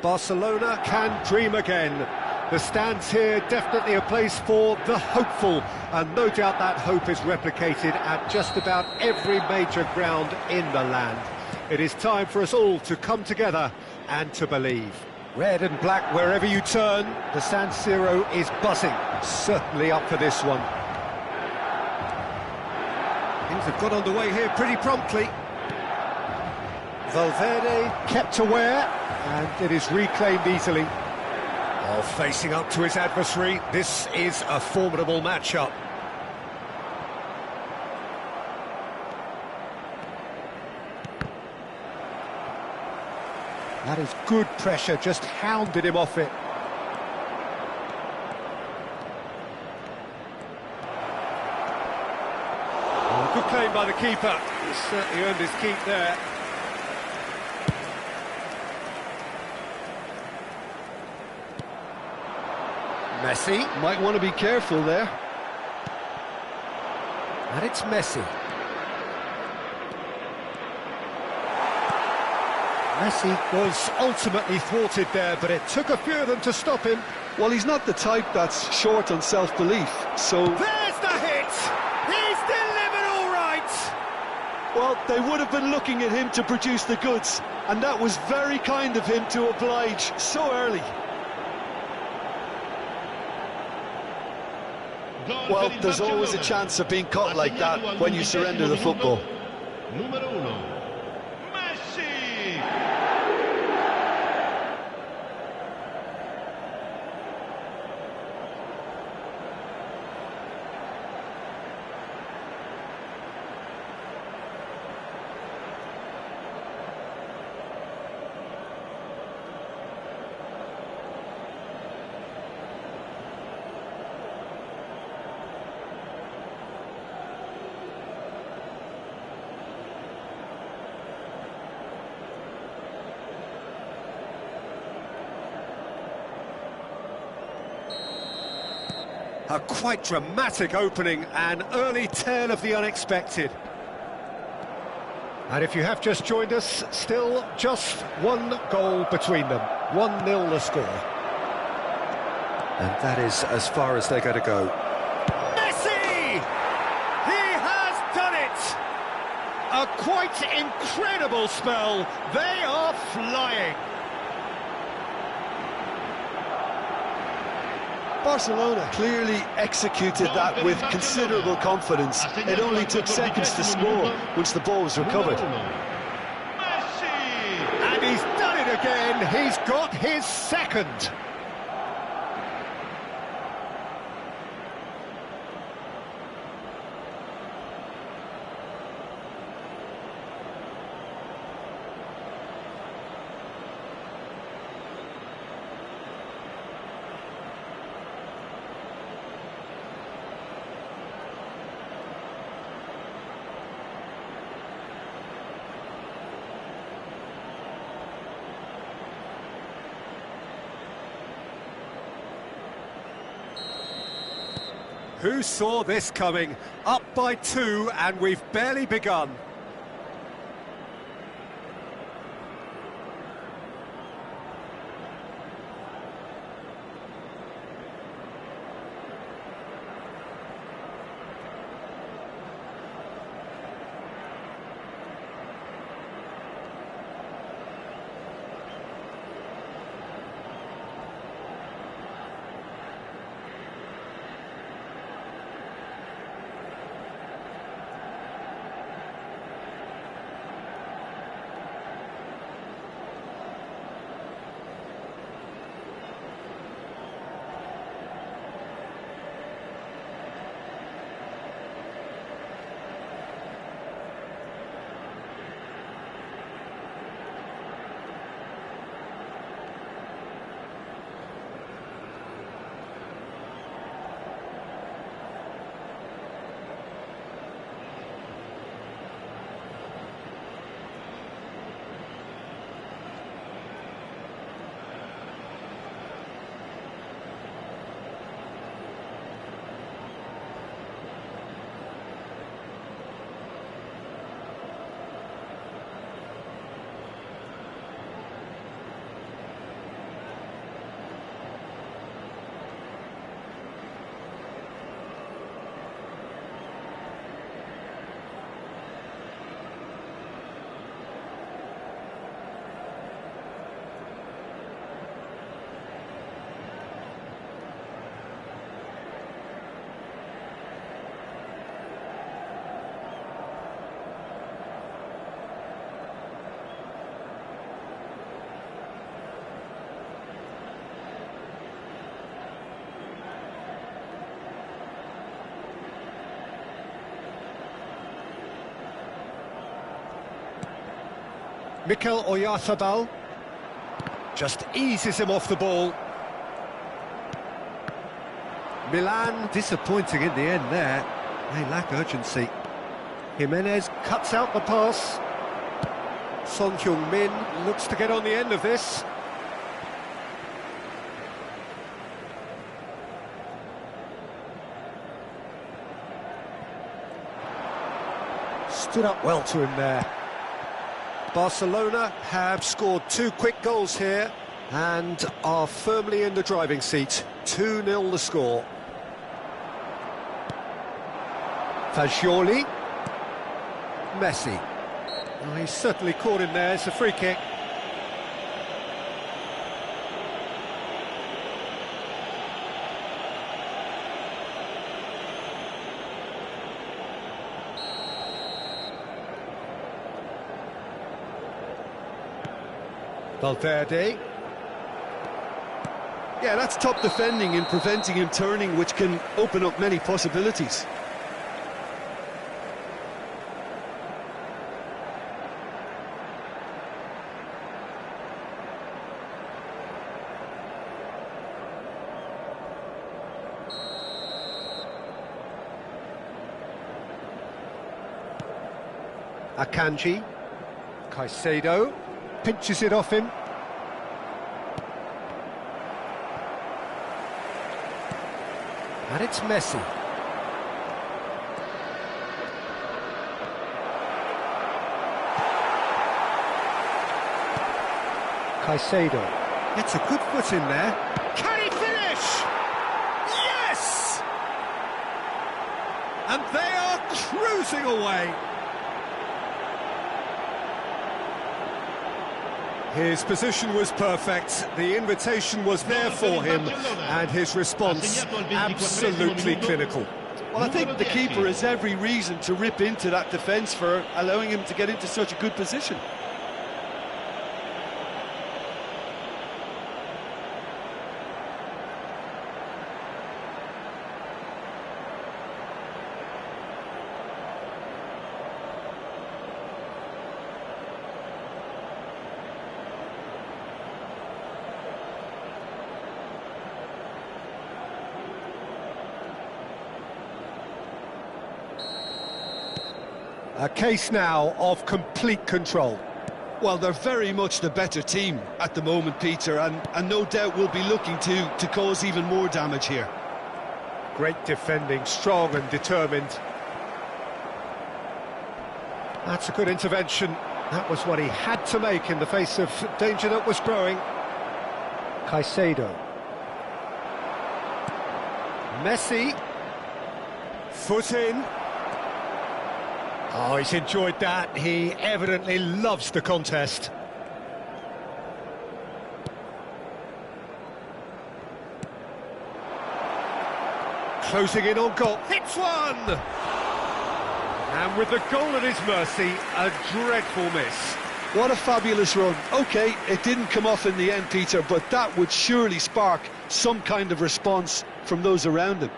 Barcelona can dream again. The stands here definitely a place for the hopeful, and no doubt that hope is replicated at just about every major ground in the land. It is time for us all to come together and to believe. Red and black wherever you turn, the San Siro is buzzing, certainly up for this one. Things have got underway here pretty promptly. Valverde kept aware, and it is reclaimed easily. Oh, facing up to his adversary, this is a formidable matchup. That is good pressure, just hounded him off it. Oh, good claim by the keeper. He certainly earned his keep there. Messi might want to be careful there. And it's Messi. Messi was ultimately thwarted there, but it took a few of them to stop him. Well, he's not the type that's short on self-belief, so... There's the hit! He's delivered all right! Well, they would have been looking at him to produce the goods, and that was very kind of him to oblige so early. Well, there's always a chance of being caught like that when you surrender the football. Número 1, Messi! A quite dramatic opening, an early tale of the unexpected. And if you have just joined us, still just one goal between them. 1-0 the score. And that is as far as they're going to go. Messi! He has done it! A quite incredible spell. They are flying. Barcelona clearly executed that with considerable confidence. It only took seconds to score once the ball was recovered. Messi! And he's done it again. He's got his second. Who saw this coming? Up by 2 and we've barely begun. Mikel Oyarzabal just eases him off the ball. Milan disappointing in the end there. They lack urgency. Jimenez cuts out the pass. Son Heung-min looks to get on the end of this. Stood up well to him there. Barcelona have scored 2 quick goals here and are firmly in the driving seat. 2-0 the score. Fagioli. Messi. Well, he's certainly caught him there. It's a free kick. Valverde. Yeah, that's top defending and preventing him turning, which can open up many possibilities. Akanji. Caicedo pinches it off him. And it's Messi. Caicedo gets a good foot in there. Can he finish? Yes! And they are cruising away. His position was perfect, the invitation was there for him, and his response absolutely clinical. Well, I think the keeper has every reason to rip into that defence for allowing him to get into such a good position. A case now of complete control. Well, they're very much the better team at the moment, Peter, and no doubt will be looking to cause even more damage here. Great defending, strong and determined. That's a good intervention. That was what he had to make in the face of danger that was growing. Caicedo. Messi. Foot in. Oh, he's enjoyed that. He evidently loves the contest. Closing in on goal. Hits one! And with the goal at his mercy, a dreadful miss. What a fabulous run. OK, it didn't come off in the end, Peter, but that would surely spark some kind of response from those around him.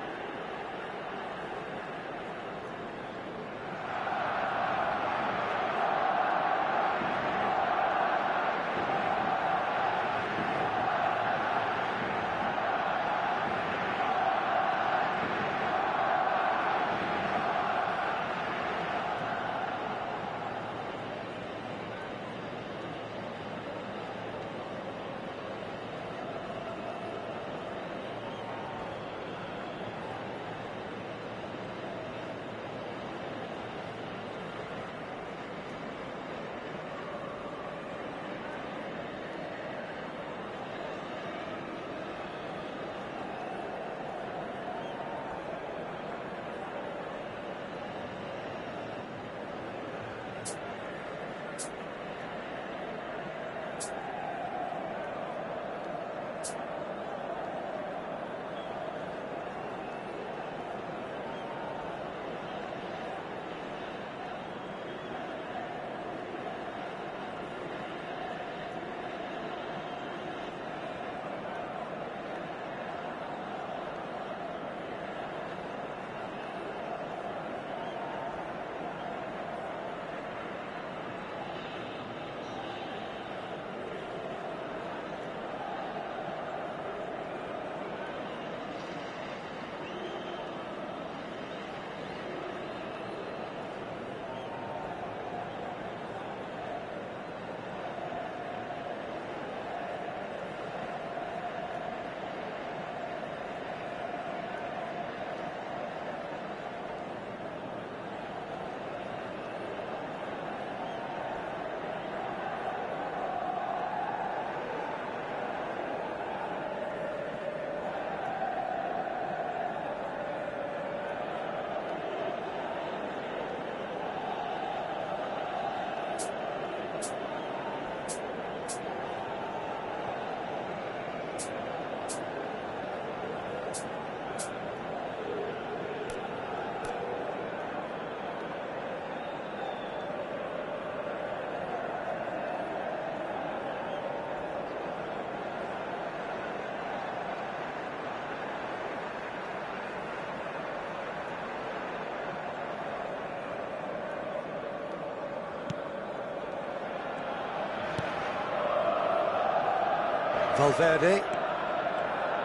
Valverde.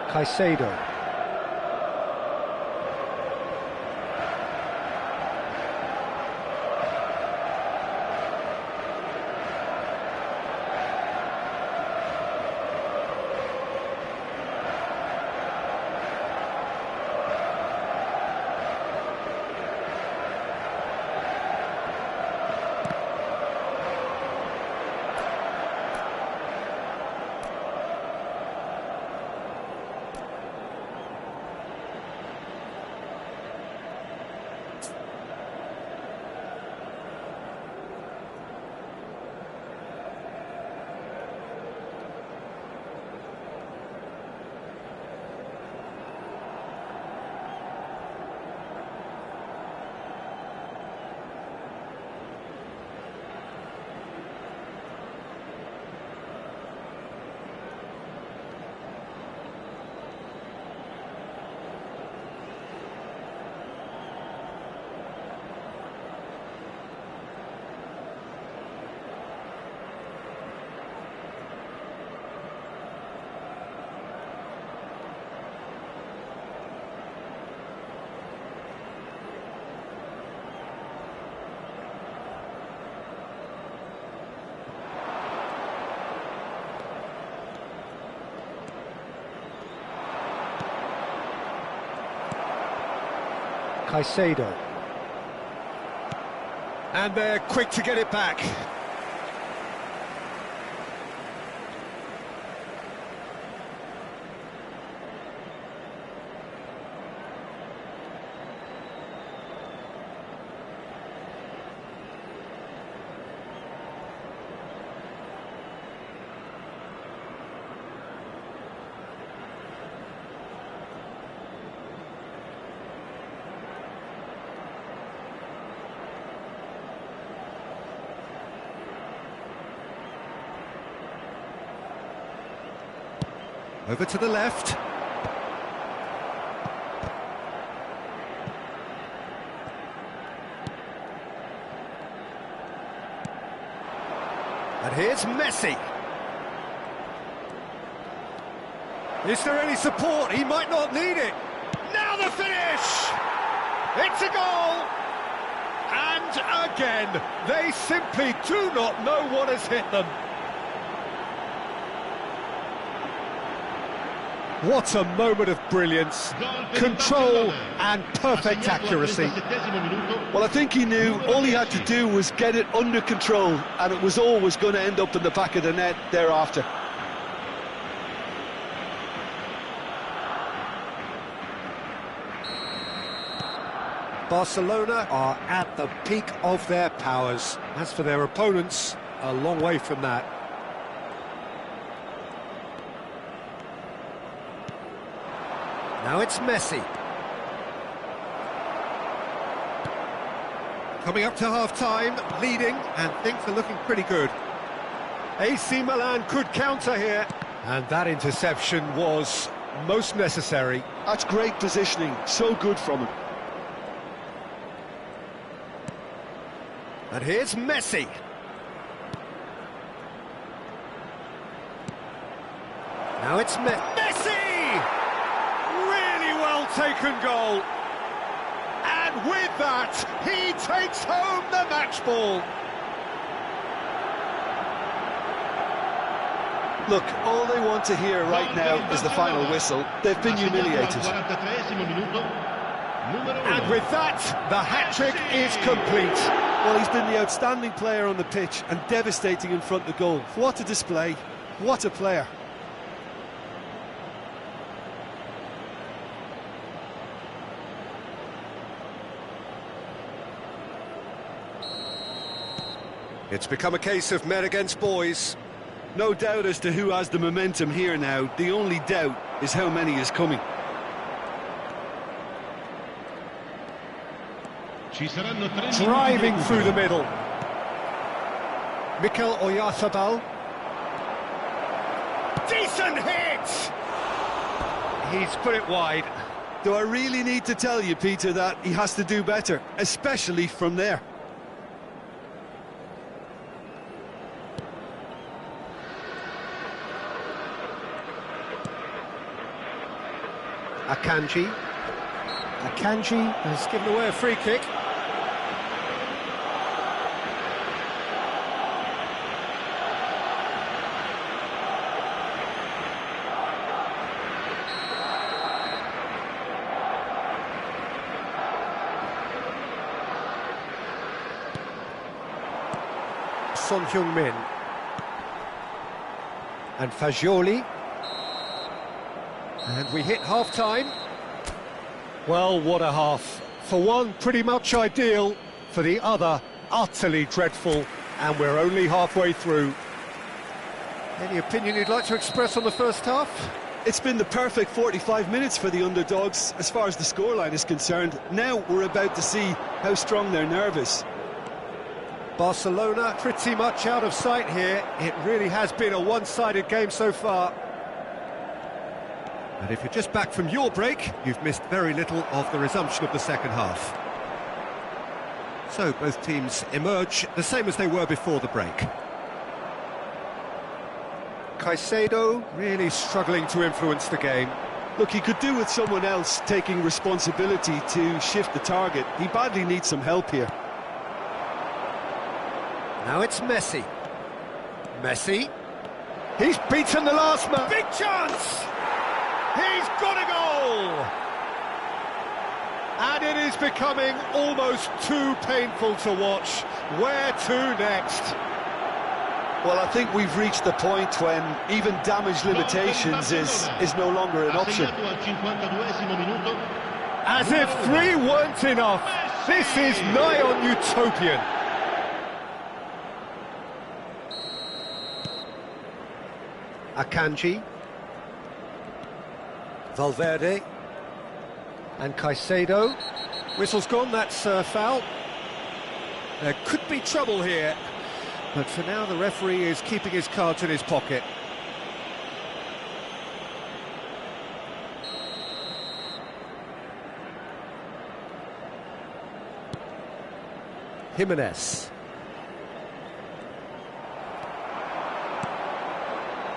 Caicedo. Caicedo. And they're quick to get it back. Over to the left. And here's Messi. Is there any support? He might not need it. Now the finish! It's a goal! And again, they simply do not know what has hit them. What a moment of brilliance, control and perfect accuracy. Well, I think he knew all he had to do was get it under control, and it was always going to end up in the back of the net thereafter. Barcelona are at the peak of their powers. As for their opponents, a long way from that. Now it's Messi. Coming up to half-time, leading, and things are looking pretty good. AC Milan could counter here. And that interception was most necessary. That's great positioning, so good from him. And here's Messi. Now it's Messi! Really well taken goal. And with that, he takes home the match ball. Look, all they want to hear right now is the final whistle. They've been humiliated. And with that, the hat-trick is complete. Well, he's been the outstanding player on the pitch and devastating in front of the goal. What a display, what a player. It's become a case of men against boys. No doubt as to who has the momentum here now. The only doubt is how many is coming. Driving through the middle. Mikel Oyarzabal. Decent hit! He's put it wide. Do I really need to tell you, Peter, that he has to do better, especially from there? Akanji. Akanji has given away a free kick. Son Heung-min. And Fagioli. And we hit half-time. Well, what a half. For one, pretty much ideal. For the other, utterly dreadful. And we're only halfway through. Any opinion you'd like to express on the first half? It's been the perfect 45 minutes for the underdogs, as far as the scoreline is concerned. Now we're about to see how strong their nerve is. Barcelona pretty much out of sight here. It really has been a one-sided game so far. And if you're just back from your break, you've missed very little of the resumption of the second half. So both teams emerge the same as they were before the break. Caicedo really struggling to influence the game. Look, he could do with someone else taking responsibility to shift the target. He badly needs some help here. Now it's Messi. Messi. He's beaten the last man. Big chance! He's got a goal! And it is becoming almost too painful to watch. Where to next? Well, I think we've reached the point when even damage limitations is no longer an option. As if 3 weren't enough. This is nigh on utopian. Akanji, Valverde, and Caicedo. Whistle's gone, that's foul. There could be trouble here, but for now the referee is keeping his cards in his pocket. Jimenez.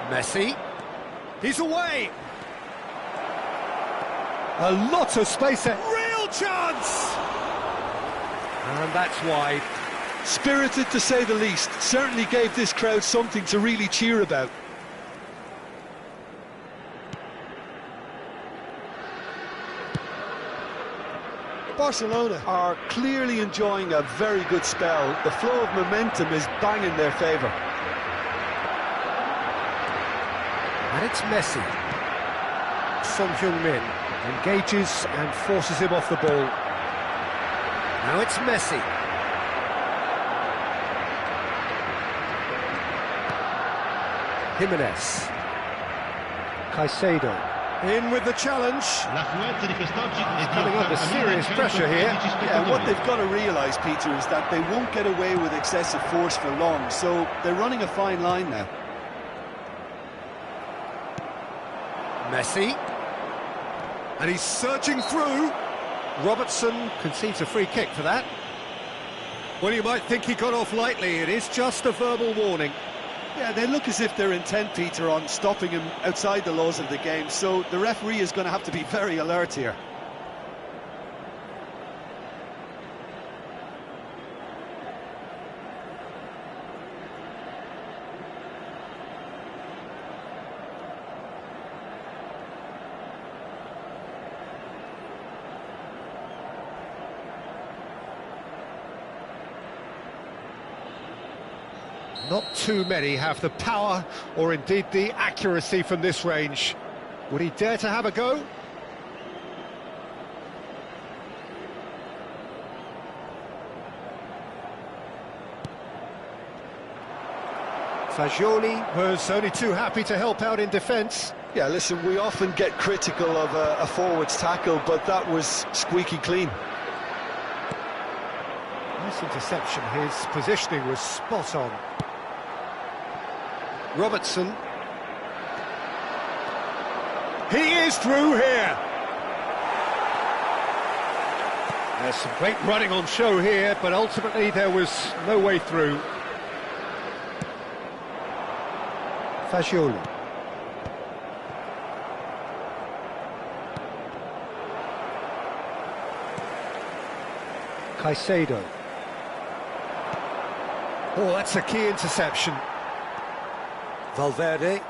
Messi, he's away! A lot of space there, real chance! And that's wide. Spirited to say the least, certainly gave this crowd something to really cheer about. Barcelona are clearly enjoying a very good spell. The flow of momentum is banging their favour. And it's Messi. Son Heung-min engages and forces him off the ball. Now it's Messi. Jimenez. Caicedo. In with the challenge. Coming under serious pressure here. Yeah, and what they've got to realise, Peter, is that they won't get away with excessive force for long, so they're running a fine line now. Messi, and he's surging through. Robertson concedes a free kick for that. Well, you might think he got off lightly. It is just a verbal warning. Yeah, they look as if they're intent, Peter, on stopping him outside the laws of the game, so the referee is going to have to be very alert here. Not too many have the power or indeed the accuracy from this range. Would he dare to have a go? Fagioli was only too happy to help out in defence. Yeah, listen, we often get critical of a forward's tackle, but that was squeaky clean. Nice interception, his positioning was spot on. Robertson. He is through here. There's some great running on show here, but ultimately there was no way through. Fagioli. Caicedo. Oh, that's a key interception. Valverde.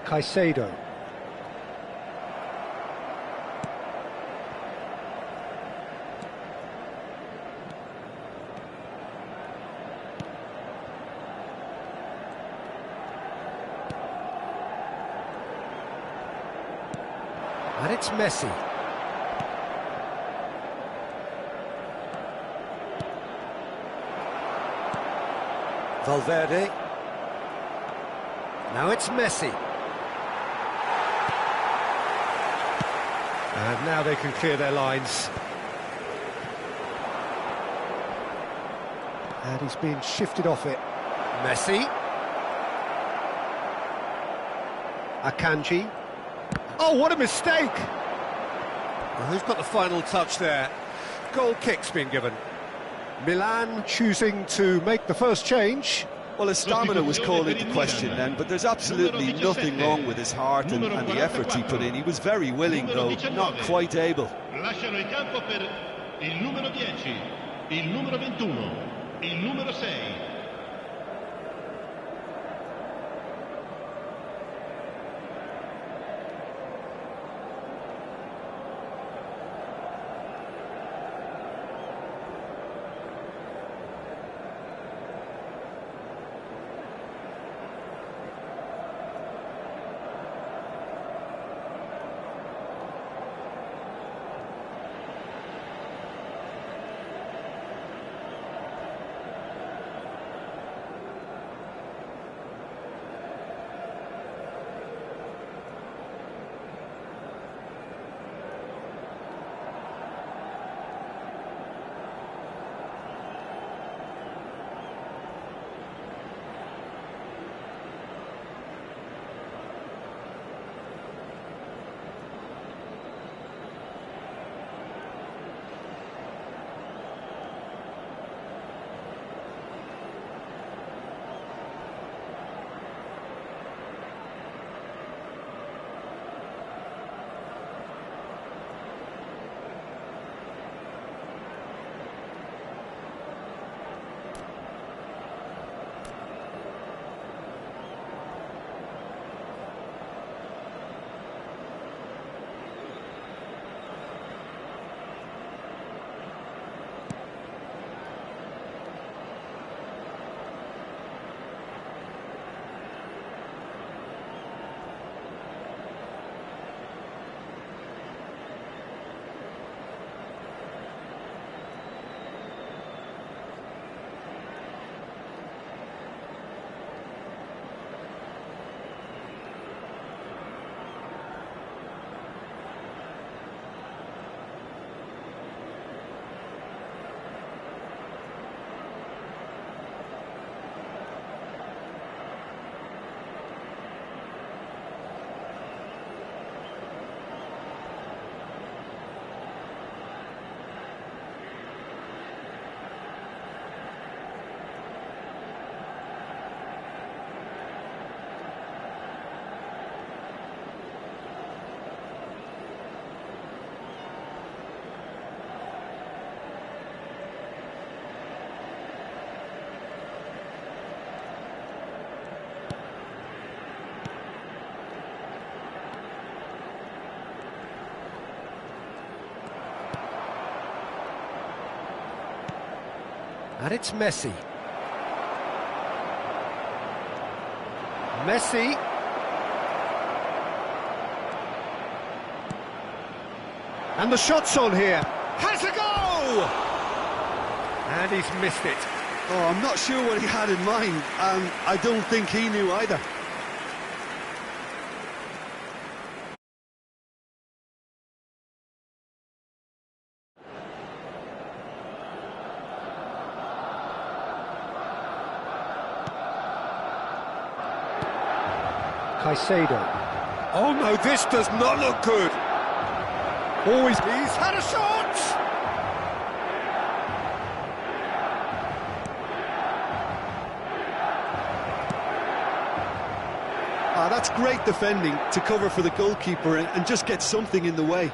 Caicedo. And it's Messi. Valverde. Now it's Messi. And now they can clear their lines. And he's being shifted off it. Messi. Akanji. Oh, what a mistake! Well, who's got the final touch there? Goal kick's been given. Milan choosing to make the first change. Well, his stamina was called into question then, but there's absolutely nothing wrong with his heart and the efforts he put in. He was very willing, though not quite able. Lasciano il campo per il numero 10, il numero 21, il numero 6. And it's Messi. Messi. And the shot's on here. Has a go! And he's missed it. Oh, I'm not sure what he had in mind, and I don't think he knew either. Caicedo. Oh no, this does not look good. Always, he's had a shot! Ah, that's great defending to cover for the goalkeeper and just get something in the way.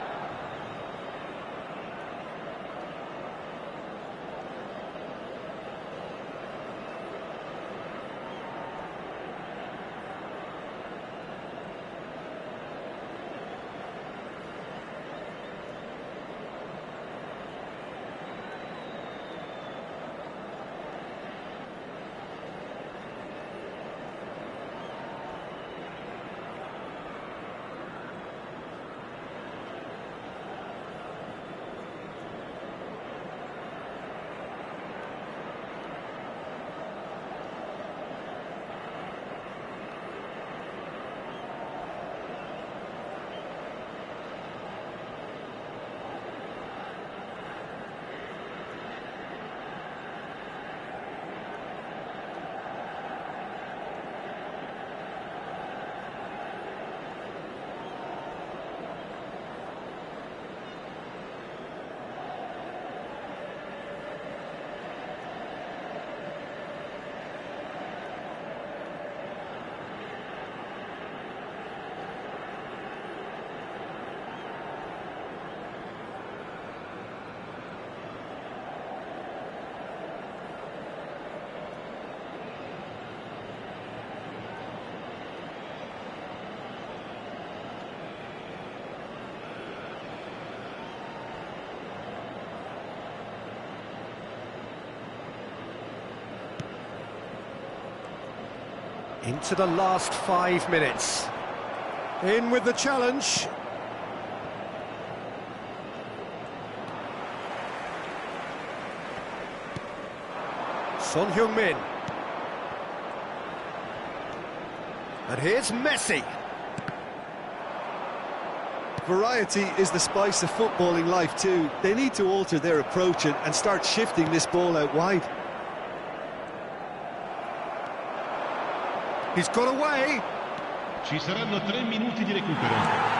Into the last 5 minutes. In with the challenge. Son Heung-min. And here's Messi. Variety is the spice of footballing life too. They need to alter their approach and start shifting this ball out wide. He's got away. Ci saranno 3 minuti di recupero.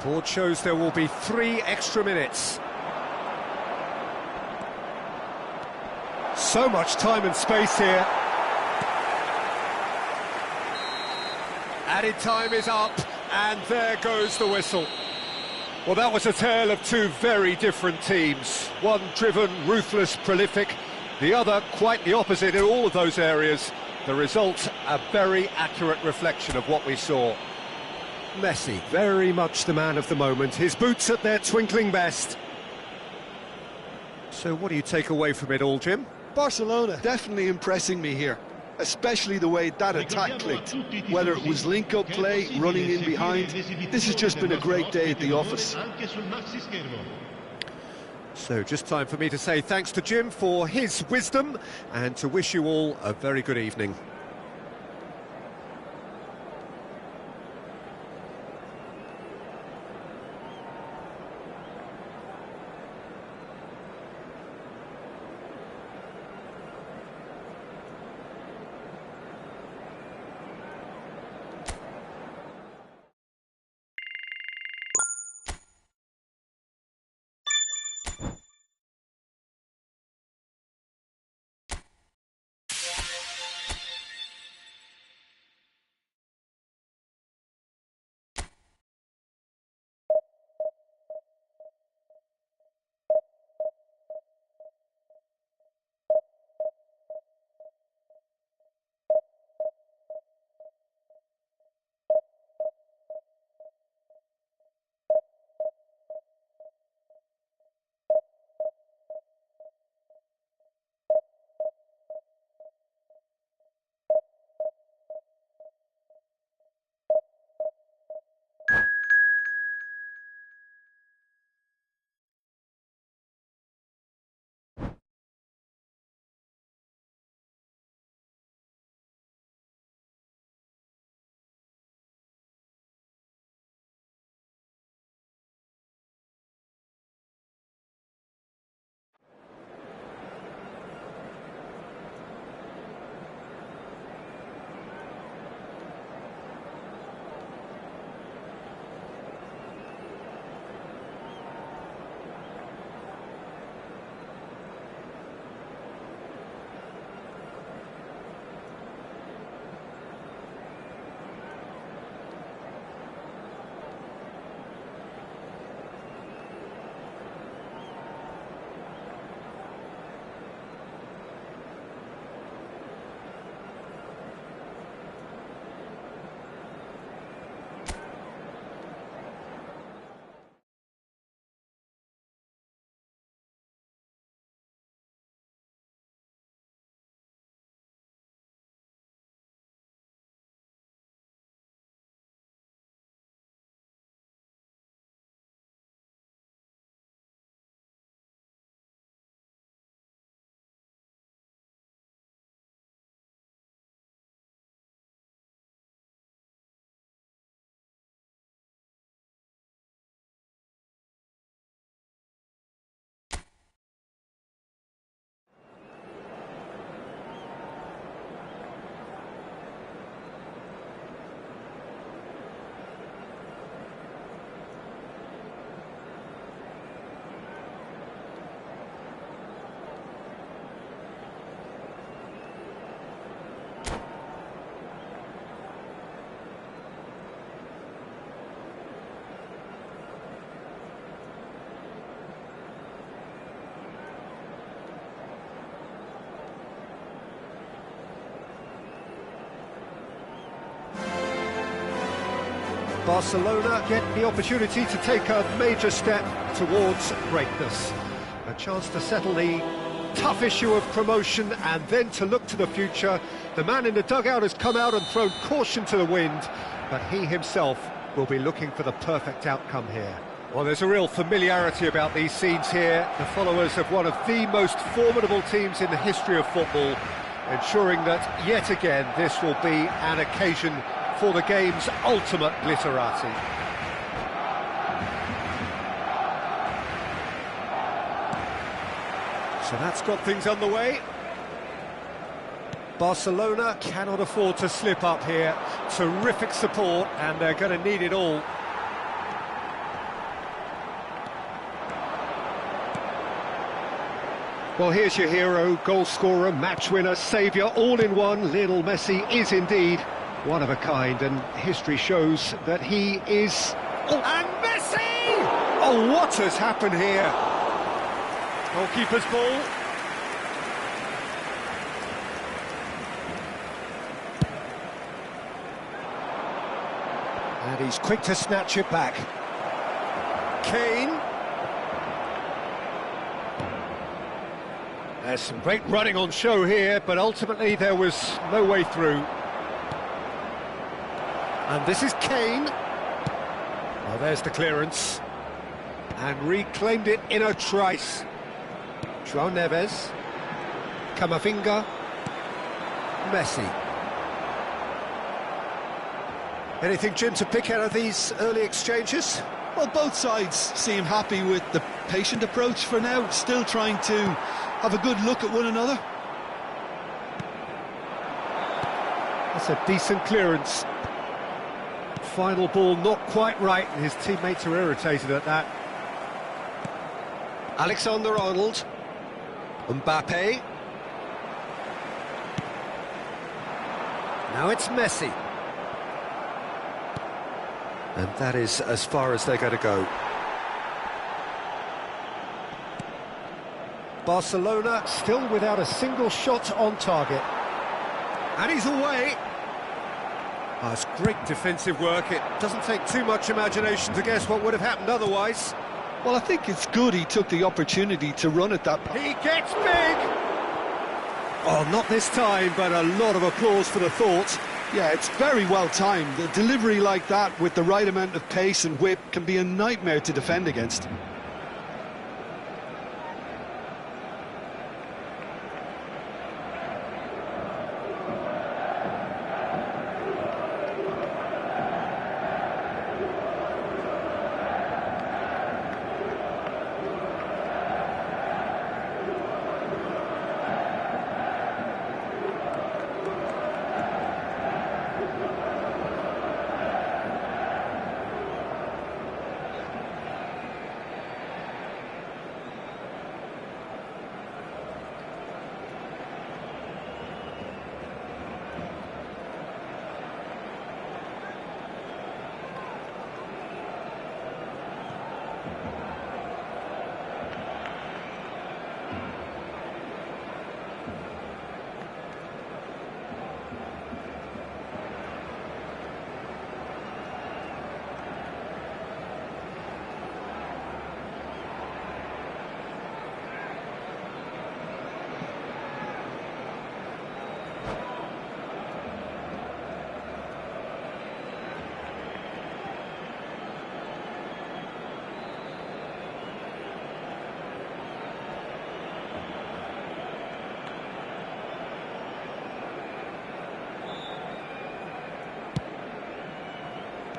Board shows there will be 3 extra minutes. So much time and space here. Added time is up, and there goes the whistle. Well, that was a tale of 2 very different teams. One driven, ruthless, prolific. The other quite the opposite in all of those areas. The result, a very accurate reflection of what we saw. Messi, very much the man of the moment. His boots at their twinkling best. So what do you take away from it all, Jim? Barcelona definitely impressing me here, especially the way that attack clicked. Whether it was link-up play, running in behind, this has just been a great day at the office. So just time for me to say thanks to Jim for his wisdom and to wish you all a very good evening. Barcelona get the opportunity to take a major step towards greatness. A chance to settle the tough issue of promotion and then to look to the future. The man in the dugout has come out and thrown caution to the wind, but he himself will be looking for the perfect outcome here. Well, there's a real familiarity about these scenes here. The followers of one of the most formidable teams in the history of football, ensuring that yet again this will be an occasion for the game's ultimate glitterati. So that's got things underway. Barcelona cannot afford to slip up here. Terrific support, and they're going to need it all. Well, here's your hero, goal scorer, match winner, saviour, all in one. Lionel Messi is indeed one of a kind, and history shows that he is... Oh, and Messi! Oh, what has happened here? Goalkeeper's ball. And he's quick to snatch it back. Kane. There's some great running on show here, but ultimately there was no way through. And this is Kane. Well, there's the clearance. And reclaimed it in a trice. João Neves. Camavinga. Messi. Anything, Jim, to pick out of these early exchanges? Well, both sides seem happy with the patient approach for now, still trying to have a good look at one another. That's a decent clearance. Final ball not quite right, and his teammates are irritated at that. Alexander-Arnold. Mbappe. Now it's Messi. And that is as far as they're going to go. Barcelona still without a single shot on target. And he's away. Oh, it's great defensive work. It doesn't take too much imagination to guess what would have happened otherwise. Well, I think it's good he took the opportunity to run at that. He gets big! Oh, not this time, but a lot of applause for the thought. Yeah, it's very well timed. The delivery like that with the right amount of pace and whip can be a nightmare to defend against.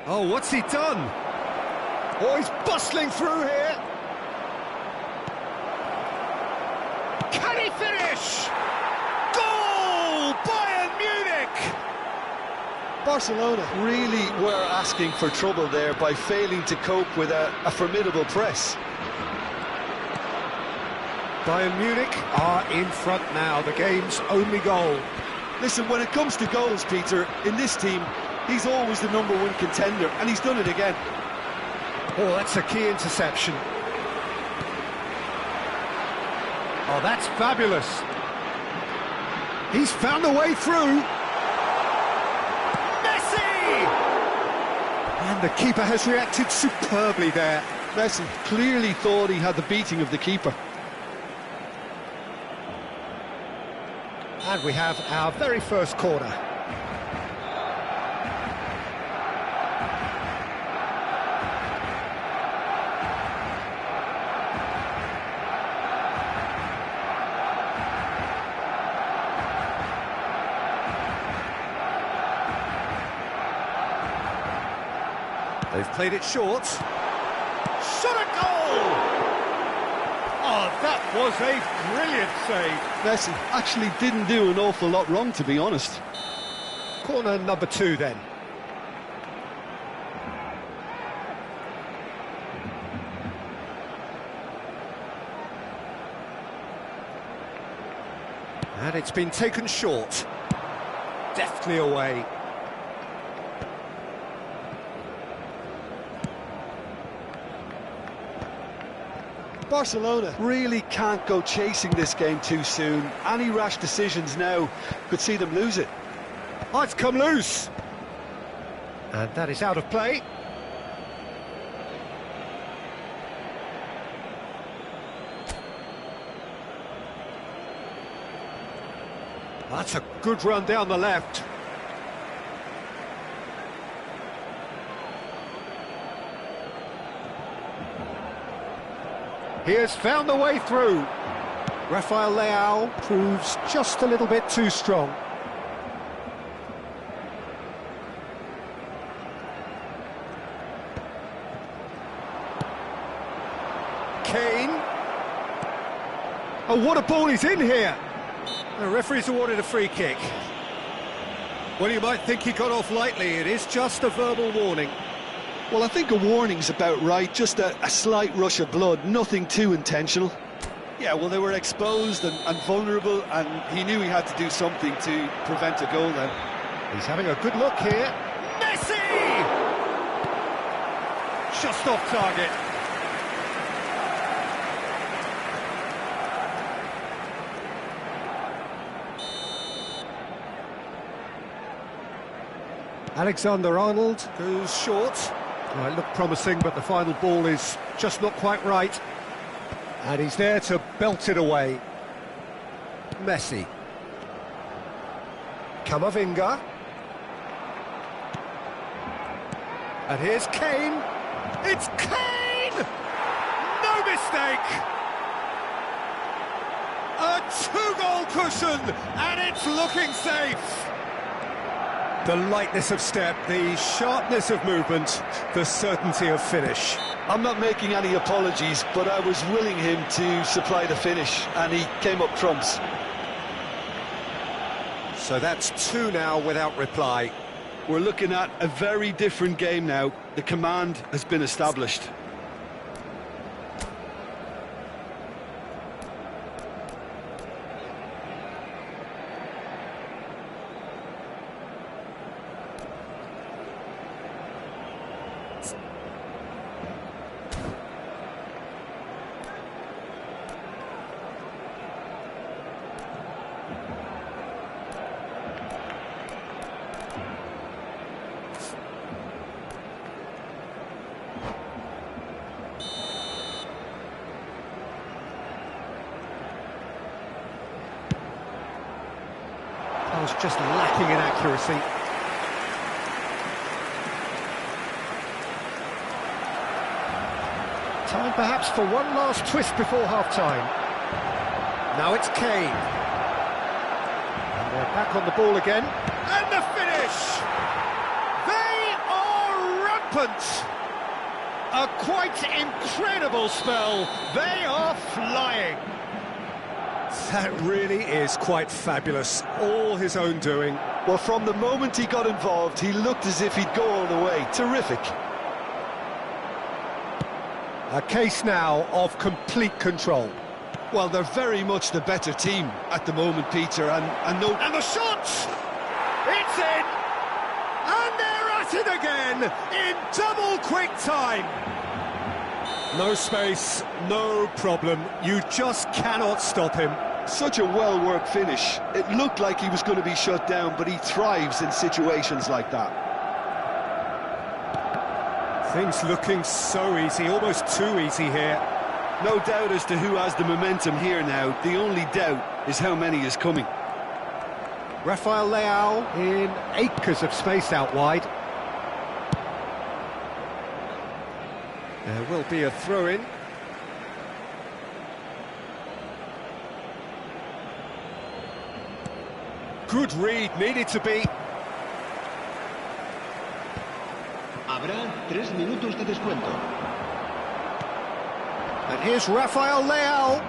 Oh, what's he done? Oh, he's bustling through here. Can he finish? Goal! Bayern Munich! Barcelona really were asking for trouble there by failing to cope with a formidable press. Bayern Munich are in front now, the game's only goal. Listen, when it comes to goals, Peter, in this team, he's always the #1 contender, and he's done it again. Oh, that's a key interception. Oh, that's fabulous. He's found a way through. Messi! And And the keeper has reacted superbly there. Messi clearly thought he had the beating of the keeper. And we have our very first corner. They've played it short. Shot a goal! Oh, that was a brilliant save. Messi actually didn't do an awful lot wrong, to be honest. Corner number 2 then. And it's been taken short. Deftly away. Barcelona really can't go chasing this game too soon. Any rash decisions now could see them lose it. Oh, it's come loose. And that is out of play. That's a good run down the left. He has found the way through. Rafael Leao proves just a little bit too strong. Kane. Oh, what a ball he's in here. The referee's awarded a free kick. Well, you might think he got off lightly. It is just a verbal warning. Well, I think a warning's about right, just a slight rush of blood, nothing too intentional. Yeah, well, they were exposed and vulnerable, and he knew he had to do something to prevent a goal then. He's having a good look here. Messi! Just off target. Alexander-Arnold goes short. Well, it looked promising, but the final ball is just not quite right. And he's there to belt it away. Messi. Camavinga. And here's Kane. It's Kane! No mistake! A 2-goal cushion, and it's looking safe. The lightness of step, the sharpness of movement, the certainty of finish. I'm not making any apologies, but I was willing him to supply the finish, and he came up trumps. So that's 2 now without reply. We're looking at a very different game now. The command has been established. I was just lacking in accuracy. Time perhaps for one last twist before half-time. Now it's Kane. And they're back on the ball again. And the finish! They are rampant! A quite incredible spell. They are flying. That really is quite fabulous, all his own doing. Well, from the moment he got involved, he looked as if he'd go all the way. Terrific. A case now of complete control. Well, they're very much the better team at the moment, Peter, and no... And the shot! It's in! And they're at it again, in double quick time! No space, no problem. You just cannot stop him. Such a well-worked finish. It looked like he was going to be shut down, but he thrives in situations like that. Things looking so easy, almost too easy here. No doubt as to who has the momentum here now. The only doubt is how many is coming. Rafael Leao in acres of space out wide. There will be a throw-in. Good read, needed to be. Habrá 3 minutos de descuento. And here's Rafael Leao.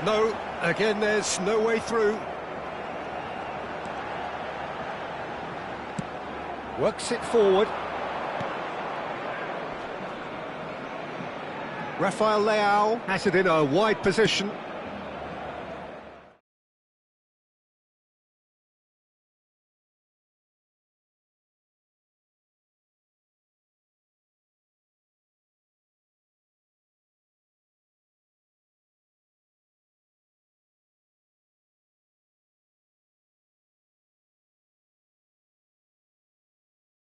No, again there's no way through. Works it forward. Rafael Leao has it in a wide position.